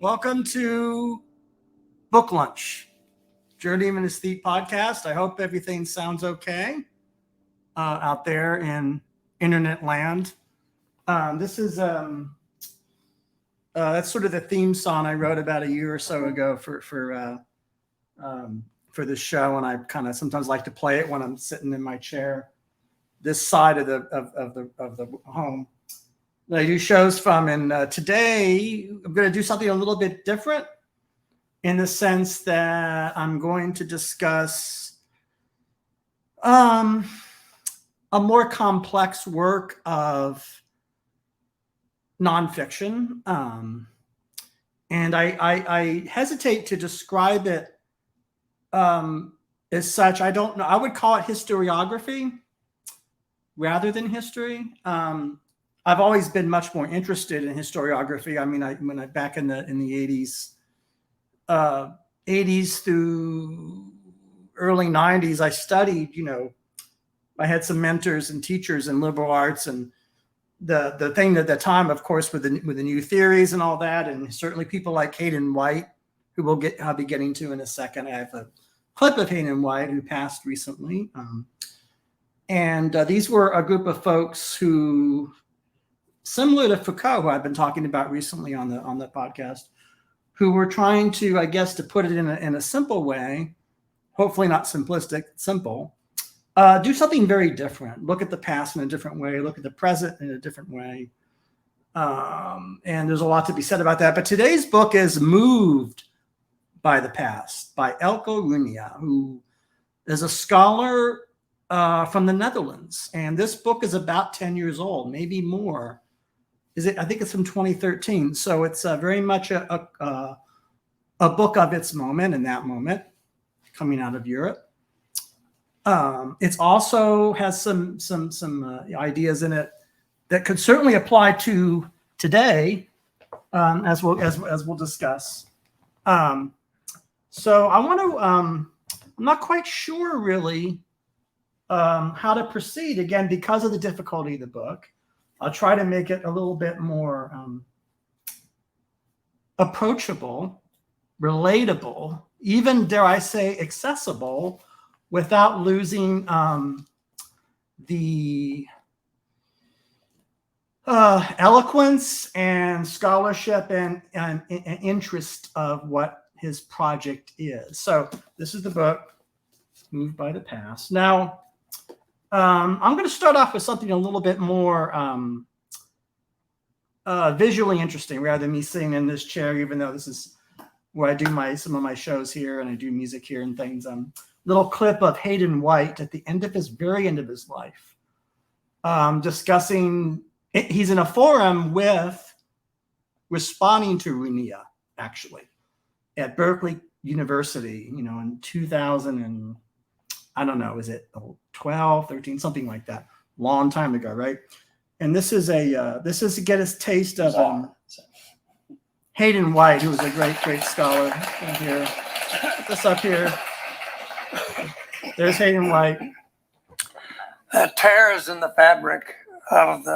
Welcome to Book Lunch, Journeyman Aesthete podcast. I hope everything sounds okay out there in internet land. This is that's sort of the theme song I wrote about a year or so ago for this show, and I kind of sometimes like to play it when I'm sitting in my chair this side of the home that I do shows from. And today I'm going to do something a little bit different in the sense that I'm going to discuss a more complex work of nonfiction. And I hesitate to describe it as such. I don't know. I would call it historiography rather than history. I've always been much more interested in historiography. I mean, when I back in the 80s through early 90s, I studied, I had some mentors and teachers in liberal arts, and the thing at the time, of course, with the new theories and all that, and certainly people like haydenwhite, who I'll be getting to in a second. I have a clip of haydenwhite who passed recently. And these were a group of folks who, similar to Foucault, who I've been talking about recently on the podcast, who were trying to, I guess, to put it in a simple way, hopefully not simplistic, simple, do something very different. Look at the past in a different way. Look at the present in a different way. And there's a lot to be said about that. But today's book is Moved by the Past by Eelco Runia, who is a scholar from the Netherlands. And this book is about 10 years old, maybe more. I think it's from 2013. So it's very much a book of its moment, in that moment, coming out of Europe. It also has some ideas in it that could certainly apply to today, as we'll discuss. So I want to. I'm not quite sure really how to proceed, again, because of the difficulty of the book. I'll try to make it a little bit more approachable, relatable, even, dare I say, accessible, without losing the eloquence and scholarship and interest of what his project is. So this is the book, Moved by the Past. Now, I'm going to start off with something a little bit more visually interesting, rather than me sitting in this chair, even though this is where I do some of my shows here and I do music here and things. Little clip of haydenwhite at the very end of his life, discussing. He's in a forum responding to Runia, actually, at Berkeley University, in 2000 and I don't know, is it 12, 13, something like that, long time ago, right? And this is to get his taste of haydenwhite, who was a great scholar. Here, put this up here. There's haydenwhite. Tears in the fabric of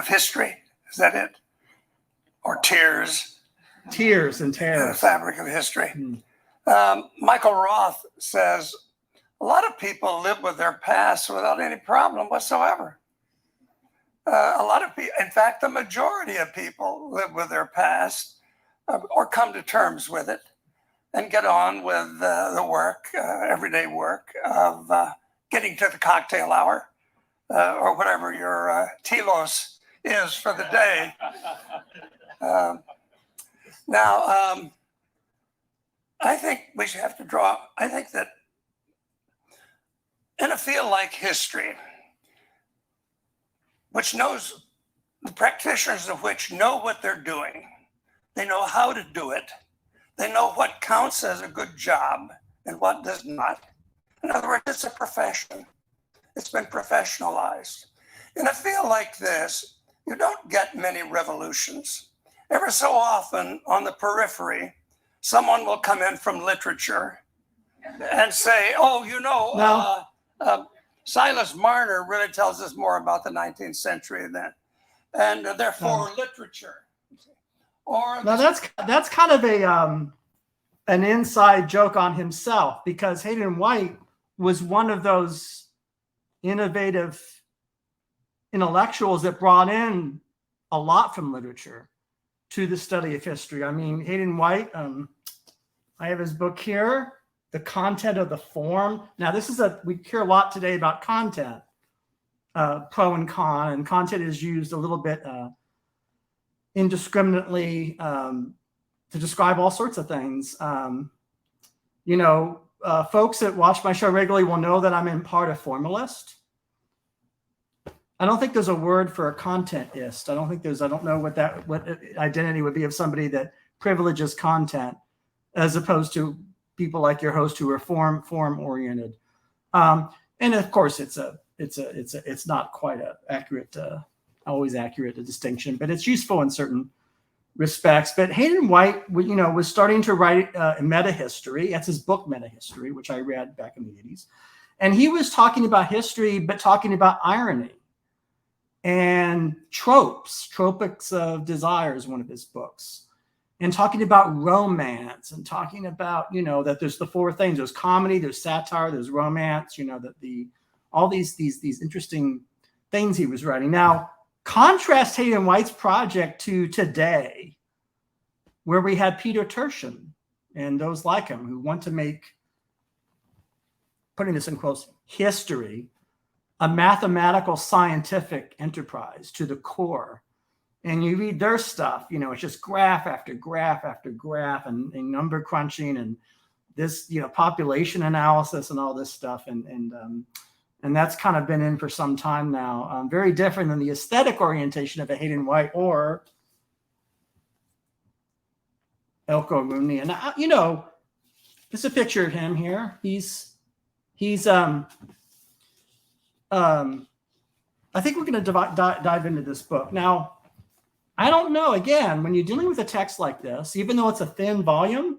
history. Is that it? Or tears? Tears and tears. The fabric of history. Michael Roth says, a lot of people live with their past without any problem whatsoever. A lot of people, in fact, the majority of people live with their past or come to terms with it and get on with the work, everyday work of getting to the cocktail hour or whatever your telos is for the day. Now, I think we should have to I think that in a field like history, which knows, the practitioners of which know what they're doing, they know how to do it, they know what counts as a good job and what does not. In other words, it's a profession. It's been professionalized. In a field like this, you don't get many revolutions. Ever so often on the periphery, someone will come in from literature and say, Silas Marner really tells us more about the 19th century than, and therefore literature. Or Now that's kind of an inside joke on himself, because Hayden-White was one of those innovative intellectuals that brought in a lot from literature to the study of history. I mean, Hayden-White, I have his book here, The Content of the Form. Now, we hear a lot today about content, pro and con, and content is used a little bit indiscriminately to describe all sorts of things. Folks that watch my show regularly will know that I'm in part a formalist. I don't think there's a word for a contentist. I don't know what identity would be of somebody that privileges content, as opposed to people like your host who are form oriented. And of course, it's not quite always accurate a distinction, but it's useful in certain respects. But Hayden-White, was starting to write meta history. That's his book, Meta History, which I read back in the 80s. And he was talking about history, but talking about irony and tropes. Tropics of Desire is one of his books. And talking about romance, and talking about, that there's the four things. There's comedy, there's satire, there's romance, all these interesting things he was writing. Now, contrast Hayden-White's project to today, where we had Peter Turchin and those like him who want to make, putting this in quotes, history a mathematical scientific enterprise to the core. And you read their stuff, it's just graph after graph after graph, and number crunching, and this, population analysis and all this stuff. And that's kind of been in for some time now. Very different than the aesthetic orientation of a Hayden-White or Eelco Runia. And, there's a picture of him here. I think we're going to dive into this book. Now, I don't know, again, when you're dealing with a text like this, even though it's a thin volume,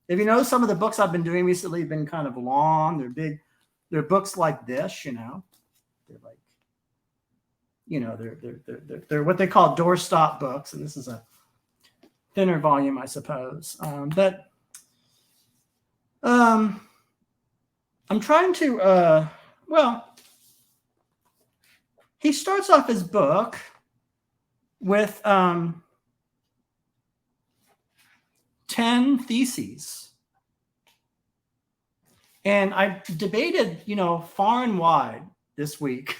if you know, some of the books I've been doing recently have been kind of long, they're big. They're books like this, they're like, they're what they call doorstop books. And this is a thinner volume, I suppose. But I'm trying to, he starts off his book with 10 theses. And I debated, far and wide this week,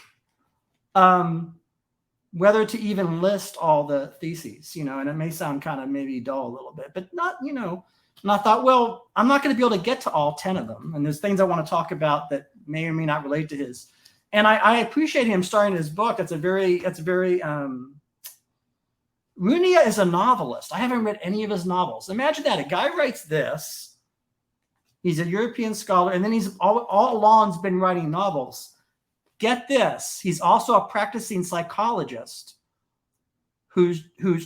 whether to even list all the theses, and it may sound kind of maybe dull a little bit, but not, and I thought, well, I'm not going to be able to get to all 10 of them. And there's things I want to talk about that may or may not relate to his. And I appreciate him starting his book. It's very, Runia is a novelist. I haven't read any of his novels. Imagine that. A guy writes this. He's a European scholar, and then he's all along has been writing novels. Get this. He's also a practicing psychologist who's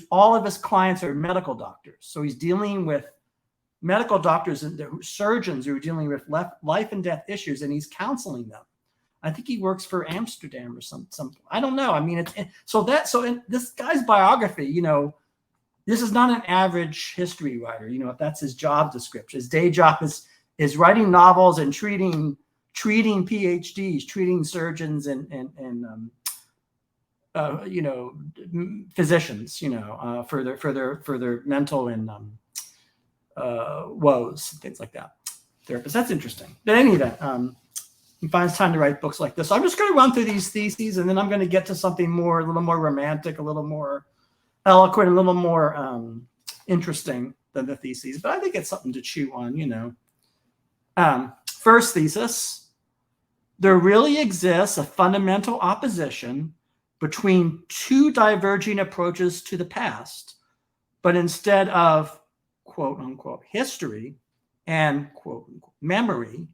all of his clients are medical doctors. So he's dealing with medical doctors and surgeons who are dealing with life and death issues, and he's counseling them. I think he works for Amsterdam or some. I don't know. I mean, so in this guy's biography, this is not an average history writer. If that's his job description, his day job is writing novels and treating PhDs, treating surgeons and physicians, for their mental and woes, things like that. Therapists. That's interesting. But in any event, he finds time to write books like this. So I'm just going to run through these theses, and then I'm going to get to something a little more romantic, a little more eloquent, a little more interesting than the theses. But I think it's something to chew on, First thesis: there really exists a fundamental opposition between two diverging approaches to the past, but instead of quote unquote history and quote unquote memory,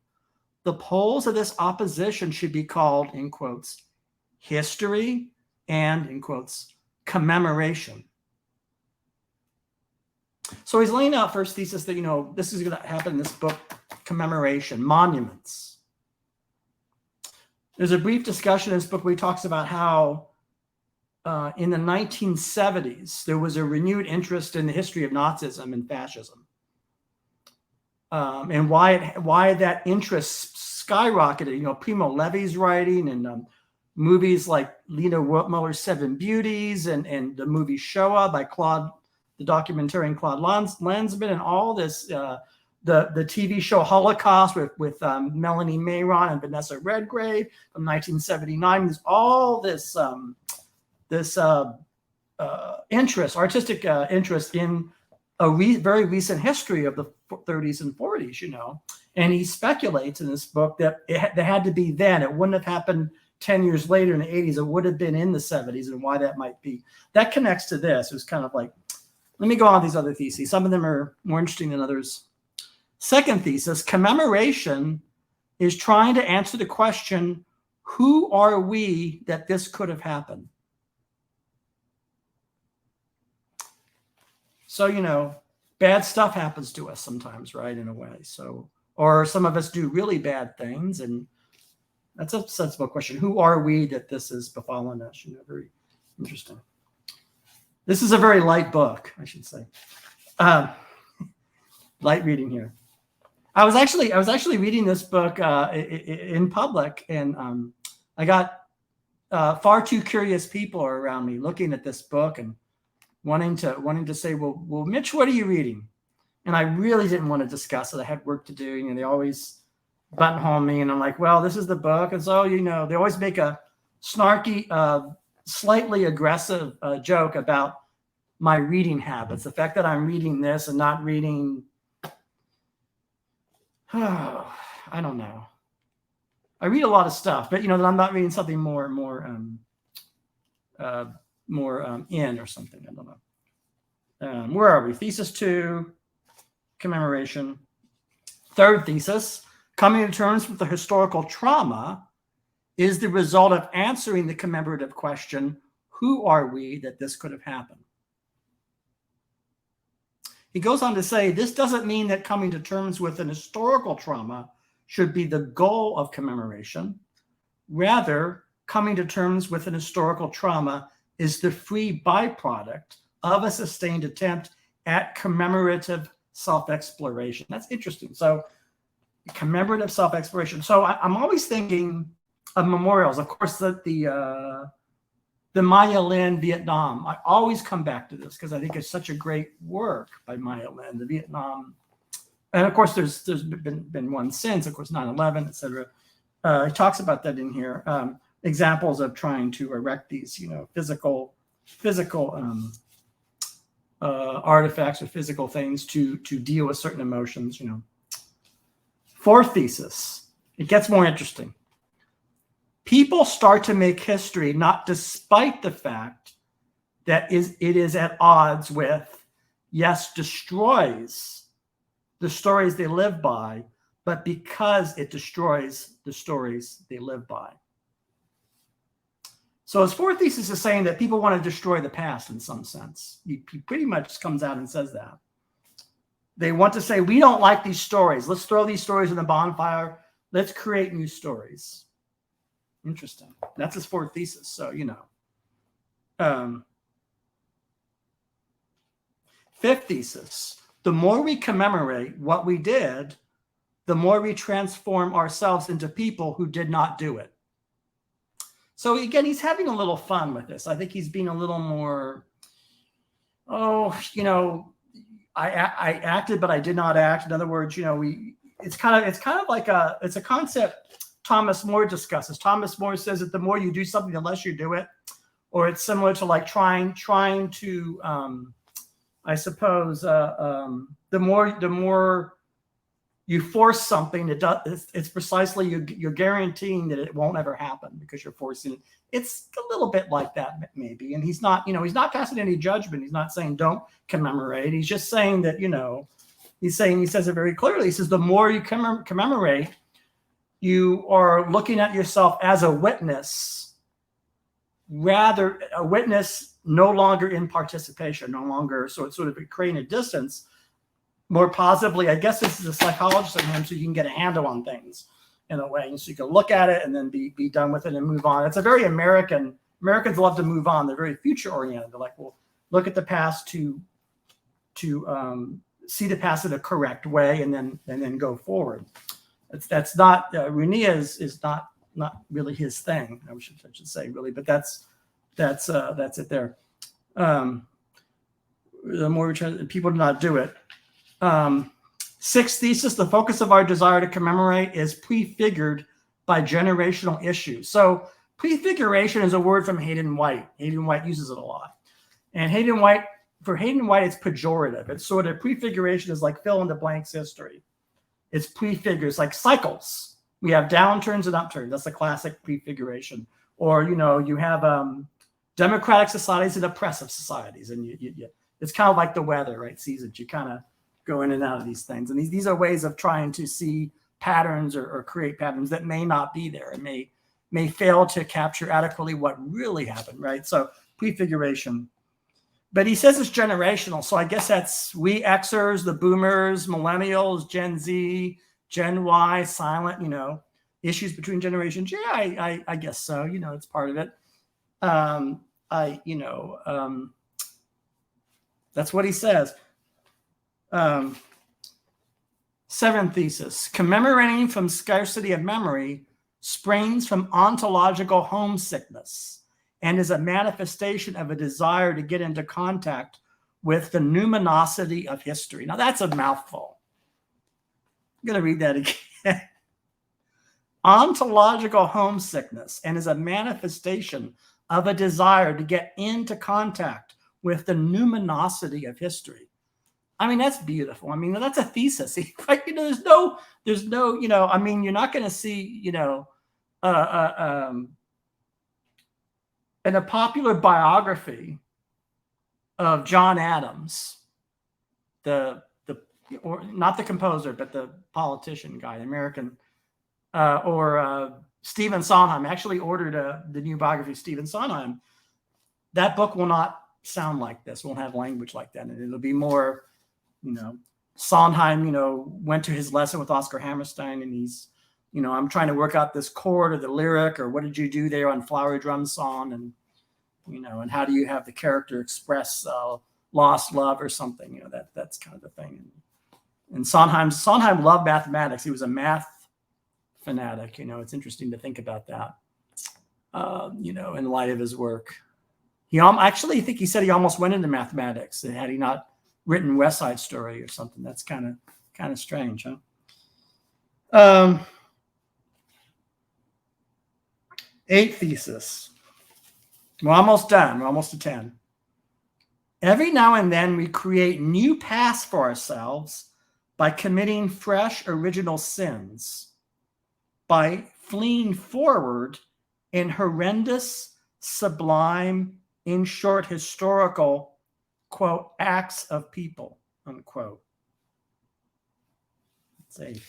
the poles of this opposition should be called, in quotes, history and, in quotes, commemoration. So he's laying out first thesis that, this is going to happen in this book, commemoration, monuments. There's a brief discussion in this book where he talks about how in the 1970s, there was a renewed interest in the history of Nazism and fascism. And why that interest skyrocketed. You know, Primo Levi's writing and movies like Lena Wertmüller's Seven Beauties and the movie Shoah by the documentarian Claude Lanzmann, and all this, the TV show Holocaust with Melanie Mayron and Vanessa Redgrave from 1979. There's all this artistic interest in a very recent history of the 30s and 40s, you know. And he speculates in this book that it had to be then. It wouldn't have happened 10 years later in the 80s. It would have been in the 70s, and why that might be. That connects to this. It was kind of like, let me go on these other theses. Some of them are more interesting than others. Second thesis, commemoration is trying to answer the question, who are we that this could have happened? So, you know, bad stuff happens to us sometimes, right, in a way. So, or some of us do really bad things, and that's a sensible question. Who are we that this has befallen us? You know, very interesting. This is a very light book, I should say. Light reading here. I was actually reading this book in public, and I got far too curious people around me looking at this book and wanting to say, well, Mitch, what are you reading? And I really didn't want to discuss it. I had work to do, and they always buttonhole me, and I'm like, well, this is the book. And so, you know, they always make a snarky, slightly aggressive joke about my reading habits. The fact that I'm reading this and not reading, I don't know. I read a lot of stuff, but, you know, that I'm not reading something more in or something. I don't know. Where are we? Thesis 2, commemoration. Third thesis, coming to terms with the historical trauma is the result of answering the commemorative question, who are we that this could have happened? He goes on to say, this doesn't mean that coming to terms with an historical trauma should be the goal of commemoration. Rather, coming to terms with an historical trauma is the free byproduct of a sustained attempt at commemorative self-exploration. That's interesting. So commemorative self-exploration. So I'm always thinking of memorials. Of course, the Maya Lin Vietnam. I always come back to this because I think it's such a great work by Maya Lin, the Vietnam. And of course, there's been one since, of course, 9/11, et cetera. He talks about that in here. Examples of trying to erect these, you know, physical artifacts or physical things to deal with certain emotions, you know. Fourth thesis, it gets more interesting. People start to make history not despite the fact that it is at odds with, yes, destroys the stories they live by, but because it destroys the stories they live by. So his fourth thesis is saying that people want to destroy the past in some sense. He pretty much comes out and says that. They want to say, we don't like these stories. Let's throw these stories in the bonfire. Let's create new stories. Interesting. That's his fourth thesis. So, you know. Fifth thesis. The more we commemorate what we did, the more we transform ourselves into people who did not do it. So again, he's having a little fun with this. I think he's being a little more, you know, I acted, but I did not act. In other words, you know, it's kind of like it's a concept Thomas More discusses. Thomas More says that the more you do something, the less you do it, or it's similar to like trying to, I suppose, the more you force something, it's precisely you're guaranteeing that it won't ever happen because you're forcing it. It's a little bit like that maybe. And he's not, you know, he's not passing any judgment. He's not saying don't commemorate. He's just saying that, you know, he says it very clearly. He says the more you commemorate, you are looking at yourself as a witness, rather a witness no longer in participation, no longer sort of creating a distance. More positively, I guess this is a psychologist in him, so you can get a handle on things in a way. And so you can look at it and then be done with it and move on. It's a very American Americans love to move on. They're very future oriented. They're like, well, look at the past to see the past in a correct way, and then go forward. That's not Runia is not really his thing. I should say really, but that's it there. The more people do not do it. Sixth thesis: the focus of our desire to commemorate is prefigured by generational issues. So prefiguration is a word from Haydenwhite. Haydenwhite uses it a lot, and for Haydenwhite, it's pejorative. It's sort of prefiguration is like fill in the blanks history. It's prefigures, like cycles. We have downturns and upturns. That's the classic prefiguration. Or, you have democratic societies and oppressive societies. And it's kind of like the weather, right? Seasons. You kind of go in and out of these things. And these are ways of trying to see patterns or create patterns that may not be there. It may fail to capture adequately what really happened, right? So prefiguration. But he says it's generational. So I guess that's we Xers, the boomers, millennials, Gen Z, Gen Y, silent, issues between generations. Yeah, I guess so. It's part of it. That's what he says. Seventh thesis: commemorating from scarcity of memory springs from ontological homesickness and is a manifestation of a desire to get into contact with the numinosity of history. Now that's a mouthful. I'm going to read that again. Ontological homesickness and is a manifestation of a desire to get into contact with the numinosity of history. I mean, that's beautiful. I mean, that's a thesis. Right? There's no, you're not going to see, in a popular biography of John Adams, or not the composer, but the politician guy, American, or Stephen Sondheim. I actually ordered the new biography of Stephen Sondheim. That book will not sound like this, won't have language like that. And it'll be more, Sondheim, went to his lesson with Oscar Hammerstein, and he's, I'm trying to work out this chord or the lyric, or what did you do there on Flowery Drum Song? And, and how do you have the character express lost love or something? That's kind of the thing. And Sondheim loved mathematics. He was a math fanatic. It's interesting to think about that, in light of his work. I think he said he almost went into mathematics had he not written West Side Story or something. That's kind of strange, huh? Eighth thesis. We're almost done. We're almost to 10. Every now and then we create new paths for ourselves by committing fresh original sins, by fleeing forward in horrendous, sublime, in short, historical, quote, acts of people, unquote. Let's see.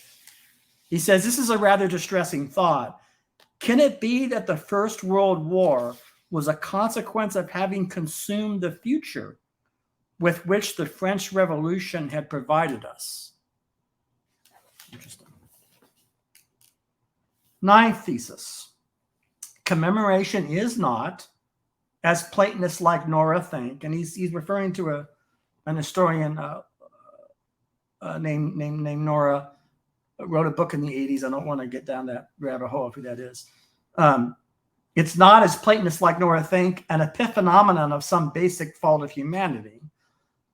He says, this is a rather distressing thought. Can it be that the First World War was a consequence of having consumed the future with which the French Revolution had provided us? Interesting. Ninth thesis. Commemoration is not, as Platonists like Nora think, and he's referring to an historian named Nora, wrote a book in the 80s. I don't want to get down that rabbit hole of who that is. It's not, as Platonists like Nora think, an epiphenomenon of some basic fault of humanity,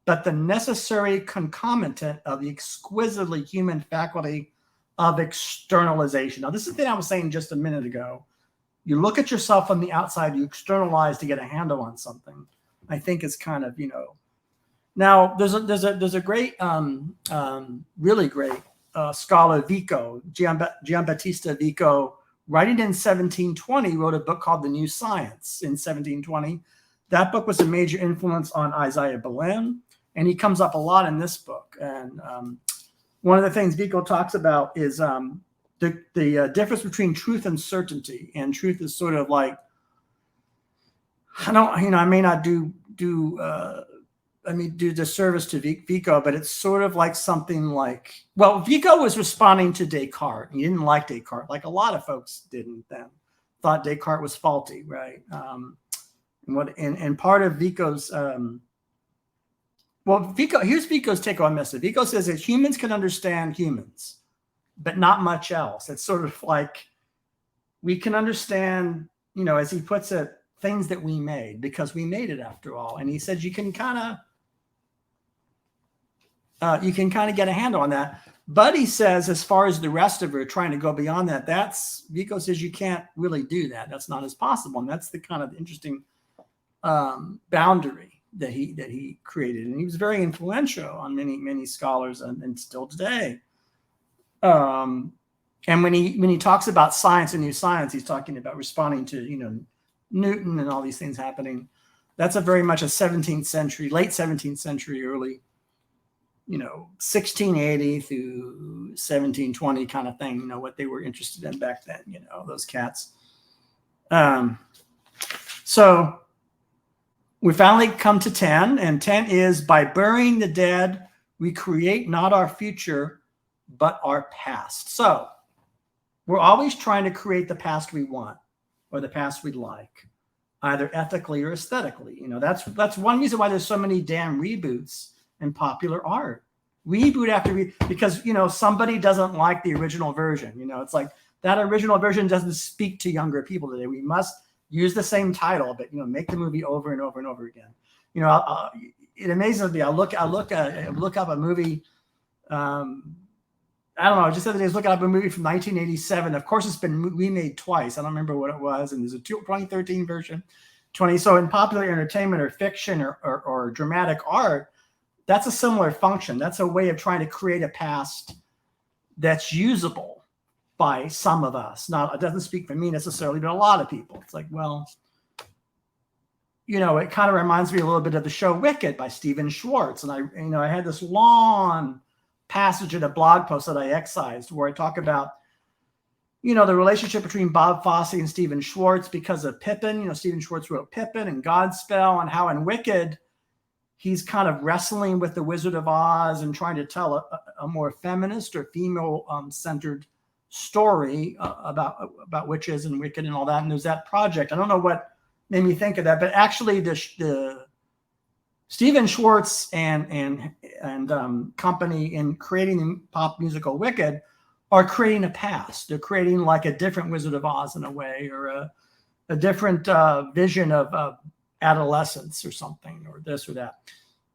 but the necessary concomitant of the exquisitely human faculty of externalization. Now, this is the thing I was saying just a minute ago. You look at yourself on the outside, you externalize to get a handle on something. I think it's kind of, Now, there's a great, really great scholar, Vico, Giambattista Vico, writing in 1720, wrote a book called The New Science in 1720. That book was a major influence on Isaiahberlin, and he comes up a lot in this book. And one of the things Vico talks about is the difference between truth and certainty. And truth is sort of like, I may not do disservice to Vico, but it's sort of like something like, well, Vico was responding to Descartes. He didn't like Descartes, like a lot of folks didn't then. Thought Descartes was faulty, right? And part of Vico's here's Vico's take on message. Vico says that humans can understand humans, but not much else. It's sort of like we can understand, as he puts it, things that we made because we made it after all. And he says you can kind of get a handle on that. But he says, as far as the rest of it trying to go beyond that, Vico says you can't really do that. That's not as possible. And that's the kind of interesting boundary that he created. And he was very influential on many scholars and still today. And when he talks about science and new science, he's talking about responding to, Newton and all these things happening. That's a very much a 17th century, late 17th century, early, 1680 through 1720 kind of thing, what they were interested in back then, those cats. So we finally come to 10, and 10 is, by burying the dead, we create not our future, but our past. So we're always trying to create the past we want or the past we'd like, either ethically or aesthetically. That's one reason why there's so many damn reboots in popular art. Reboot after because somebody doesn't like the original version. It's like that original version doesn't speak to younger people today. We must use the same title, but make the movie over and over and over again. It amazes me. I look up a movie. I don't know. I just the other day I was looking up a movie from 1987. Of course, it's been remade twice. I don't remember what it was. And there's a 2013 version. So in popular entertainment or fiction or dramatic art, that's a similar function. That's a way of trying to create a past that's usable by some of us. Now, it doesn't speak for me necessarily, but a lot of people. It's like, well, it kind of reminds me a little bit of the show Wicked by Stephen Schwartz. And I had this long passage in a blog post that I excised where I talk about, the relationship between Bob Fosse and Stephen Schwartz because of Pippin. Stephen Schwartz wrote Pippin and Godspell, and how in Wicked, he's kind of wrestling with the Wizard of Oz and trying to tell a more feminist or female-centered story about witches and Wicked and all that. And there's that project. I don't know what made me think of that, but actually the Stephen Schwartz and company in creating the pop musical Wicked are creating a past. They're creating like a different Wizard of Oz in a way, or a different vision of adolescence or something, or this or that.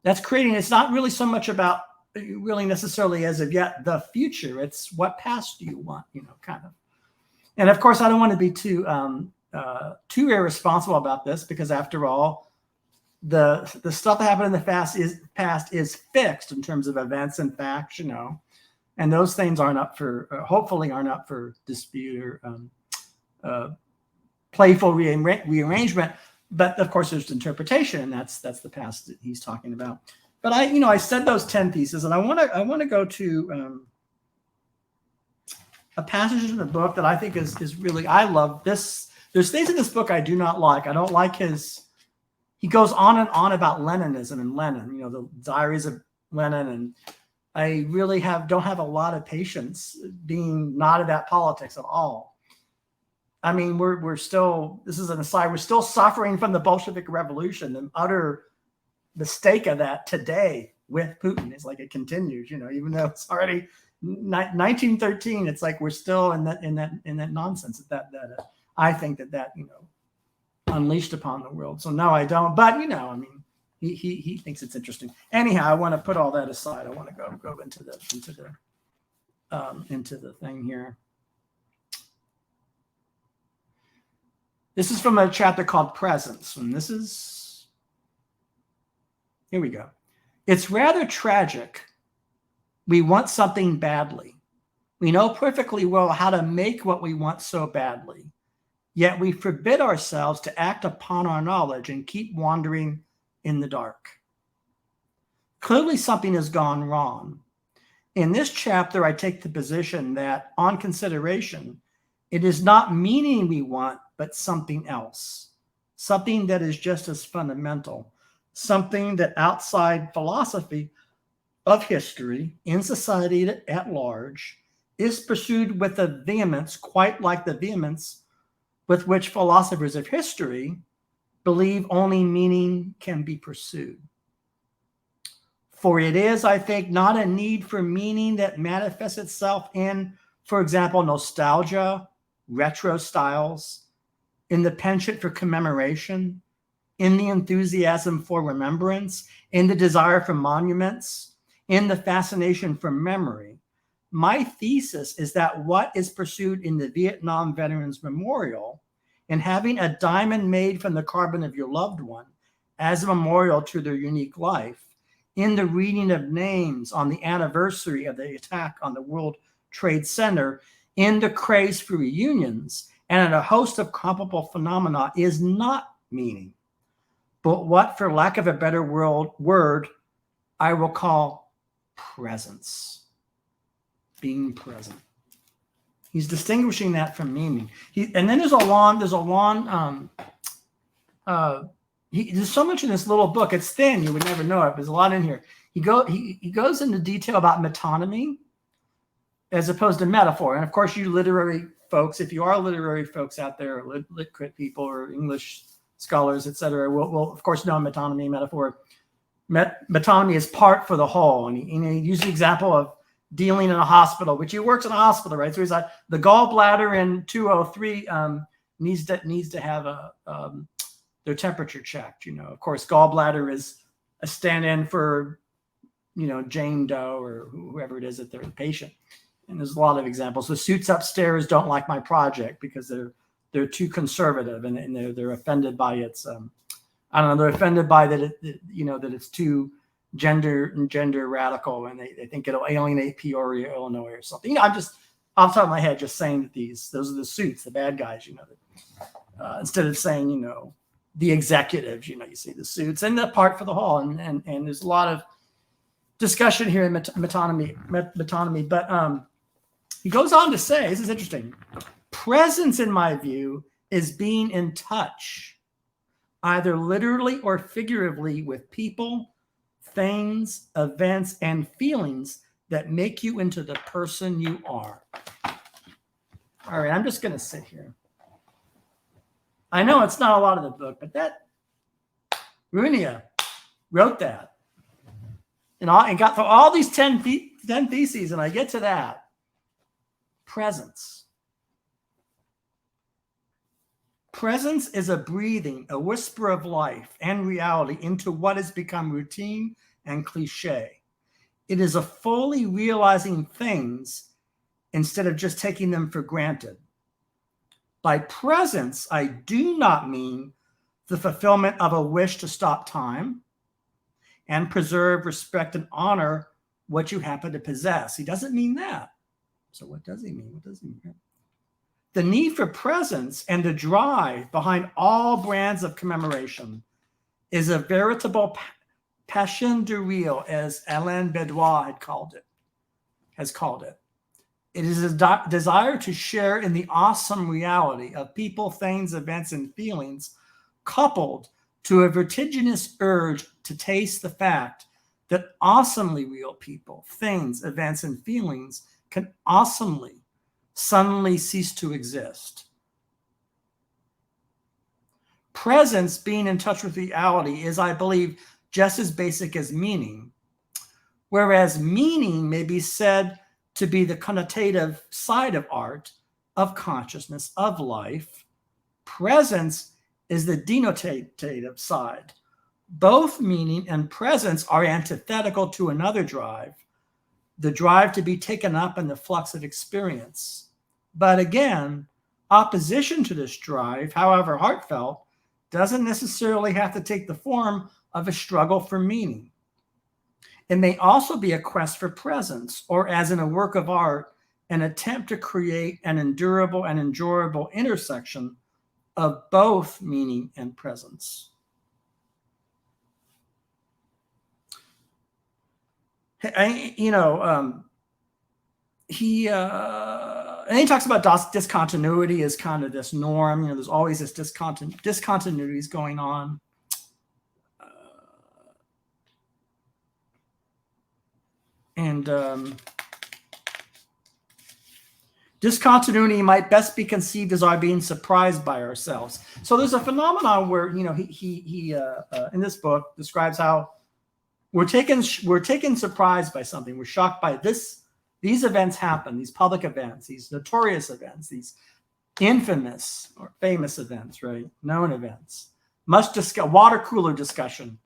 That's creating. It's not really so much about really necessarily as of yet the future. It's what past do you want, kind of. And of course, I don't want to be too irresponsible about this, because after all, the stuff that happened in the past is fixed in terms of events and facts, and those things aren't up for hopefully aren't up for dispute or playful rearrangement. But of course, there's interpretation, and that's the past that he's talking about. But I said those 10 pieces, and I want to go to a passage in the book that I think is really, I love this. There's things in this book I do not like. I don't like he goes on and on about Leninism and Lenin, the diaries of Lenin, and I really don't have a lot of patience being not about politics at all. I mean, we're still, this is an aside, we're still suffering from the Bolshevik Revolution, the utter mistake of that today with Putin. It's like it continues, even though it's already 1913. It's like we're still in that nonsense that I think that unleashed upon the world. So no, I don't. But he thinks it's interesting. Anyhow, I want to put all that aside. I want to go into the thing here. This is from a chapter called Presence, and here we go. It's rather tragic. We want something badly. We know perfectly well how to make what we want so badly. Yet we forbid ourselves to act upon our knowledge and keep wandering in the dark. Clearly something has gone wrong. In this chapter, I take the position that, on consideration, it is not meaning we want, but something else, something that is just as fundamental, something that outside philosophy of history, in society at large, is pursued with a vehemence quite like the vehemence with which philosophers of history believe only meaning can be pursued. For it is, I think, not a need for meaning that manifests itself in, for example, nostalgia, retro styles, in the penchant for commemoration, in the enthusiasm for remembrance, in the desire for monuments, in the fascination for memory. My thesis is that what is pursued in the Vietnam Veterans Memorial, in having a diamond made from the carbon of your loved one as a memorial to their unique life, in the reading of names on the anniversary of the attack on the World Trade Center, in the craze for reunions, and in a host of comparable phenomena, is not meaning, but what, for lack of a better word, I will call presence. Being present. He's distinguishing that from meaning. And then there's so much in this little book. It's thin. You would never know it. There's a lot in here. He goes into detail about metonymy as opposed to metaphor. And of course, you literary folks, if you are literary folks out there, lit crit people or English scholars, etc., will of course know metonymy, metaphor. Metonymy is part for the whole. And he used the example of dealing in a hospital, which he works in a hospital, right? So he's like, the gallbladder in 203 needs to have their temperature checked. Of course, gallbladder is a stand-in for, Jane Doe or whoever it is that they're a patient. And there's a lot of examples. The suits upstairs don't like my project because they're too conservative and they're offended by its they're offended by that that it's too gender radical, and they think it'll alienate Peoria, Illinois or something. I'm just off the top of my head just saying that those are the suits, the bad guys, instead of saying, the executives, you see the suits and the part for the whole. And there's a lot of discussion here in metonymy, but he goes on to say, this is interesting. Presence, in my view, is being in touch, either literally or figuratively, with people, things, events, and feelings that make you into the person you are. All right, I'm just going to sit here. I know it's not a lot of the book, but that Runia wrote that. And got through all these 10 theses, and I get to that. Presence. Presence is a breathing, a whisper of life and reality into what has become routine and cliche. It is a fully realizing things instead of just taking them for granted. By presence, I do not mean the fulfillment of a wish to stop time and preserve, respect, and honor what you happen to possess. He doesn't mean that. So what does he mean? What does he mean? The need for presence and the drive behind all brands of commemoration is a veritable passion de real, as Alain Bedouin has called it. It is a desire to share in the awesome reality of people, things, events, and feelings, coupled to a vertiginous urge to taste the fact that awesomely real people, things, events, and feelings can awesomely, suddenly cease to exist. Presence, being in touch with reality, is, I believe, just as basic as meaning, whereas meaning may be said to be the connotative side of art, of consciousness, of life. Presence is the denotative side. Both meaning and presence are antithetical to another drive, the drive to be taken up in the flux of experience. But again, opposition to this drive, however heartfelt, doesn't necessarily have to take the form of a struggle for meaning. It may also be a quest for presence, or as in a work of art, an attempt to create an endurable and enjoyable intersection of both meaning and presence. He talks about discontinuity as kind of this norm. There's always this discontinuities going on. Discontinuity might best be conceived as our being surprised by ourselves. So there's a phenomenon where, you know, he in this book describes how we're taken surprised by something. We're shocked by this. These events happen, these public events, these notorious events, these infamous or famous events, right? Known events, water cooler discussion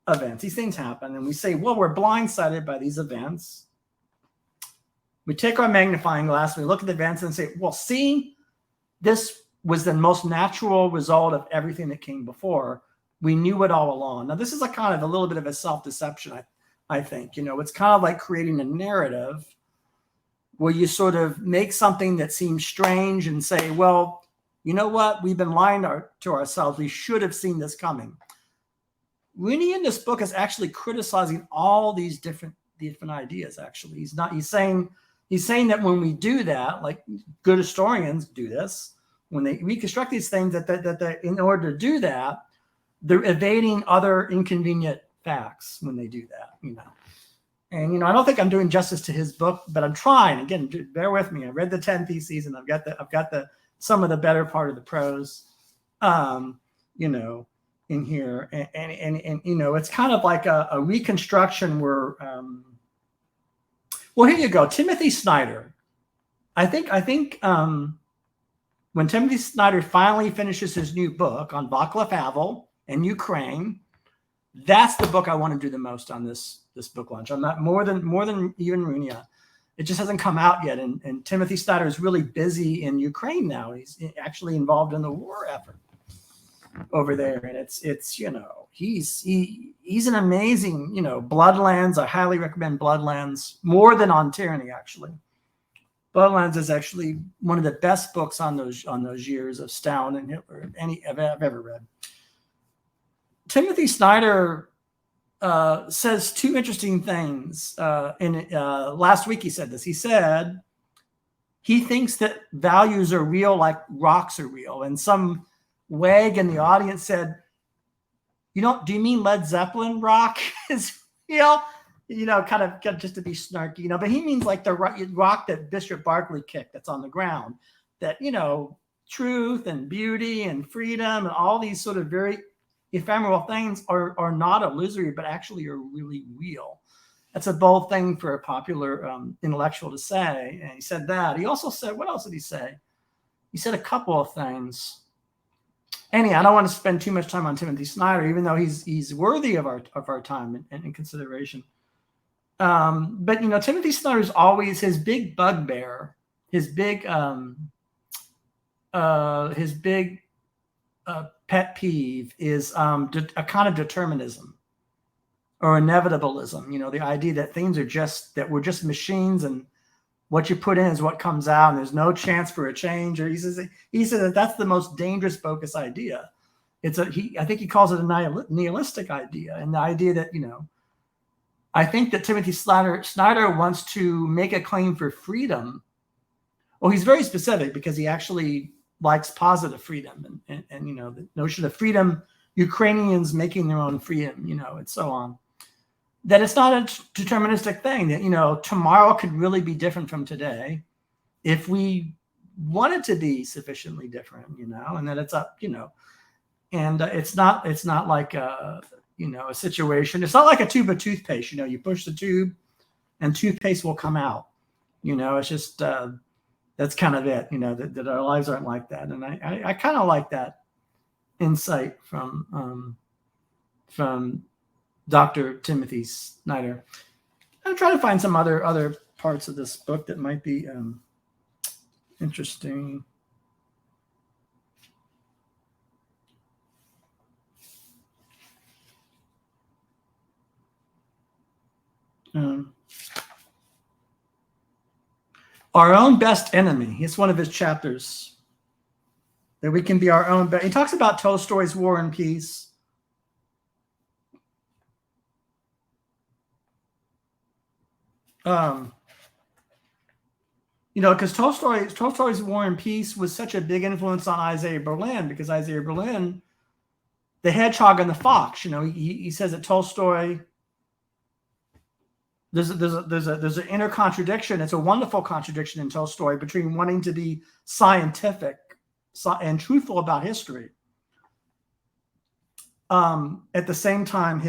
events. These things happen, and we say, well, we're blindsided by these events. We take our magnifying glass, we look at the events and say, well, see, this was the most natural result of everything that came before. We knew it all along. Now, this is a kind of a little bit of a self-deception, I think. You know, it's kind of like creating a narrative where you sort of make something that seems strange and say, well, you know what? We've been lying to ourselves. We should have seen this coming. Runia in this book is actually criticizing all these different ideas, actually. He's saying that when we do that, like good historians do this, when they reconstruct these things, that in order to do that, they're evading other inconvenient facts when they do that, you know. And, you know, I don't think I'm doing justice to his book, but I'm trying. Again, bear with me. I read the 10 theses, and I've got some of the better part of the prose, you know, in here. And you know, it's kind of like a reconstruction where, well, here you go. Timothy Snyder. I think when Timothy Snyder finally finishes his new book on Václav Havel and Ukraine, that's the book I want to do the most on this book launch. I'm not more than even Runia. It just hasn't come out yet. And Timothy Snyder is really busy in Ukraine now. He's actually involved in the war effort over there. And it's you know, he's an amazing, you know, Bloodlands. I highly recommend Bloodlands more than On Tyranny, actually. Bloodlands is actually one of the best books on those years of Stalin and Hitler I've ever read. Timothy Snyder says two interesting things. Last week he said this. He said he thinks that values are real like rocks are real. And some wag in the audience said, do you mean Led Zeppelin rock is real? You know, kind of just to be snarky, you know, but he means like the rock that Bishop Berkeley kicked that's on the ground, that, you know, truth and beauty and freedom and all these sort of very ephemeral things are not illusory, but actually are really real. That's a bold thing for a popular intellectual to say. And he said that. He also said, what else did he say? He said a couple of things. Anyhow, I don't want to spend too much time on Timothy Snyder, even though he's worthy of our time and consideration. But, you know, Timothy Snyder's always his big bugbear, his big pet peeve is a kind of determinism or inevitabilism. You know, the idea that things are we're just machines, and what you put in is what comes out, and there's no chance for a change. Or he says that that's the most dangerous bogus idea. I think he calls it a nihilistic idea, and the idea that, you know, I think that Timothy Snyder wants to make a claim for freedom. Well, he's very specific because he actually likes positive freedom and you know, the notion of freedom, Ukrainians making their own freedom, you know, and so on. That it's not a deterministic thing, that, you know, tomorrow could really be different from today if we want it to be sufficiently different, you know, and that it's up, you know, and it's not like you know, a situation. It's not like a tube of toothpaste. You know, you push the tube and toothpaste will come out. You know, it's just that's kind of it. You know, that our lives aren't like that. And I kind of like that insight from Dr. Timothy Snyder. I'm trying to find some other parts of this book that might be interesting. Our own best enemy. It's one of his chapters, that we can be our own best. He talks about Tolstoy's War and Peace. You know, because Tolstoy's War and Peace was such a big influence on Isaiahberlin, because Isaiahberlin, the hedgehog and the fox, you know, he says that Tolstoy there's an inner contradiction. It's a wonderful contradiction in Tolstoy between wanting to be scientific and truthful about history. At the same time,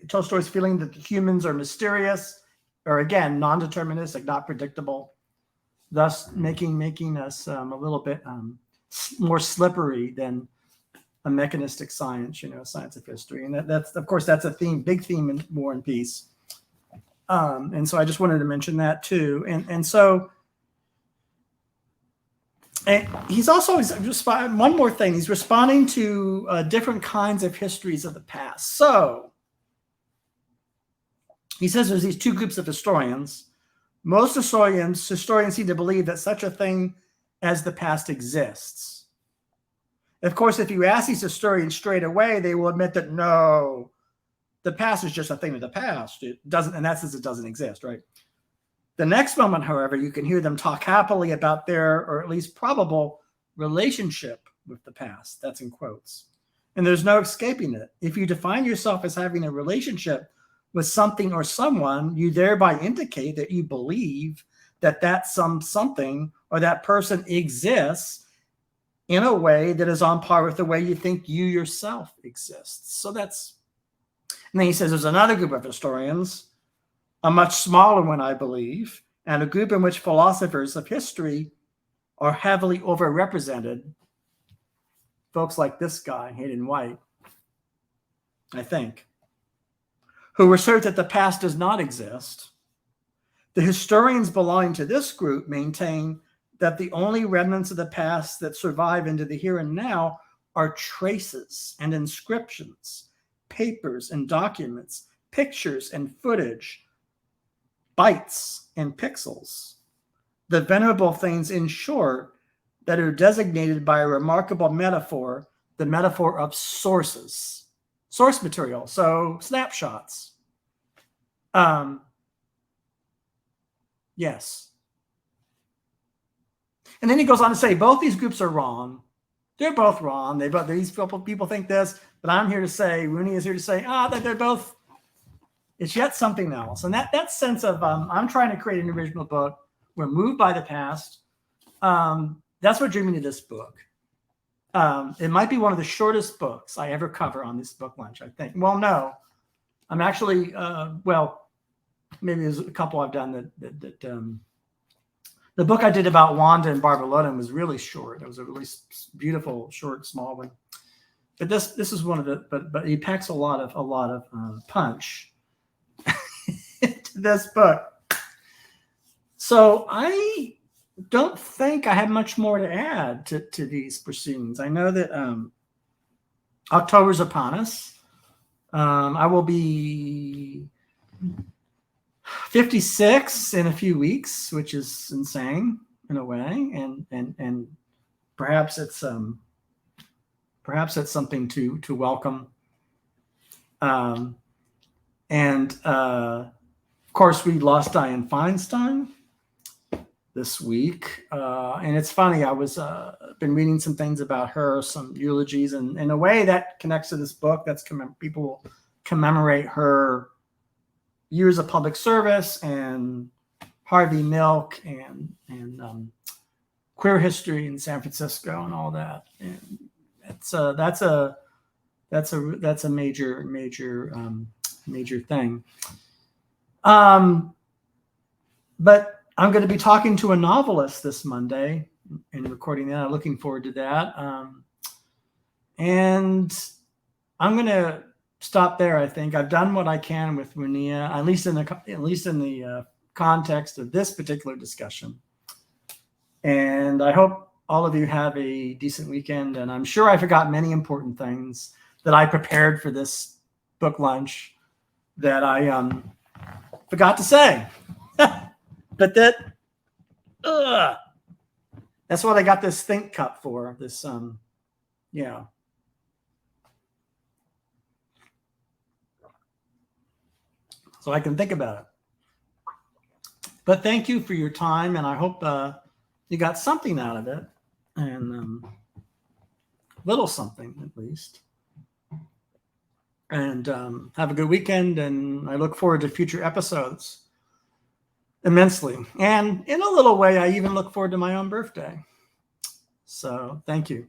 Tolstoy's feeling that the humans are mysterious, or again, non-deterministic, not predictable, thus making us a little bit more slippery than a mechanistic science, science of history. And that's of course, that's a theme, big theme in War and Peace. And so I just wanted to mention that too. And so he's also one more thing. He's responding to different kinds of histories of the past. So he says there's these two groups of historians. Most historians seem to believe that such a thing as the past exists. Of course, if you ask these historians straight away, they will admit that no, the past is just a thing of the past. It doesn't, in that sense, it doesn't exist, right? The next moment, however, you can hear them talk happily about their, or at least probable, relationship with the past. That's in quotes. And there's no escaping it. If you define yourself as having a relationship with something or someone, you thereby indicate that you believe that that something or that person exists in a way that is on par with the way you think you yourself exists. So that's, and then he says there's another group of historians, a much smaller one, I believe, and a group in which philosophers of history are heavily overrepresented. Folks like this guy, Haydenwhite, I think, who assert that the past does not exist. The historians belonging to this group maintain that the only remnants of the past that survive into the here and now are traces and inscriptions, papers and documents, pictures and footage, bytes and pixels. The venerable things, in short, that are designated by a remarkable metaphor, the metaphor of sources, source material, so snapshots. Yes. And then he goes on to say, both these groups are wrong. They're both wrong. These people think this, but I'm here to say, Runia is here to say, that they're both, it's yet something else. And that sense of, I'm trying to create an original book. We're moved by the past. That's what drew me to this book. It might be one of the shortest books I ever cover on this book lunch, I think. Well, no, I'm actually, maybe there's a couple I've done that the book I did about Wanda and Barbarella was really short. It was a really beautiful, short, small one. But this is one of the, but he packs a lot of punch into this book. So I don't think I have much more to add to these proceedings. I know that October's upon us. I will be 56 in a few weeks, which is insane in a way, and perhaps it's something to welcome. Of course, we lost Dianne Feinstein this week, and it's funny. I was been reading some things about her, some eulogies, and in a way that connects to this book. People commemorate her years of public service and Harvey Milk and queer history in San Francisco and all that. And that's a major thing. But I'm going to be talking to a novelist this Monday and recording that. I'm looking forward to that. And I'm going to stop there. I think I've done what I can with Runia, at least in the context of this particular discussion. And I hope all of you have a decent weekend. And I'm sure I forgot many important things that I prepared for this book lunch that I forgot to say. But that's what I got this think cup for. This yeah. So I can think about it. But thank you for your time, and I hope you got something out of it, and little something at least. And have a good weekend, and I look forward to future episodes immensely. And in a little way, I even look forward to my own birthday. So thank you.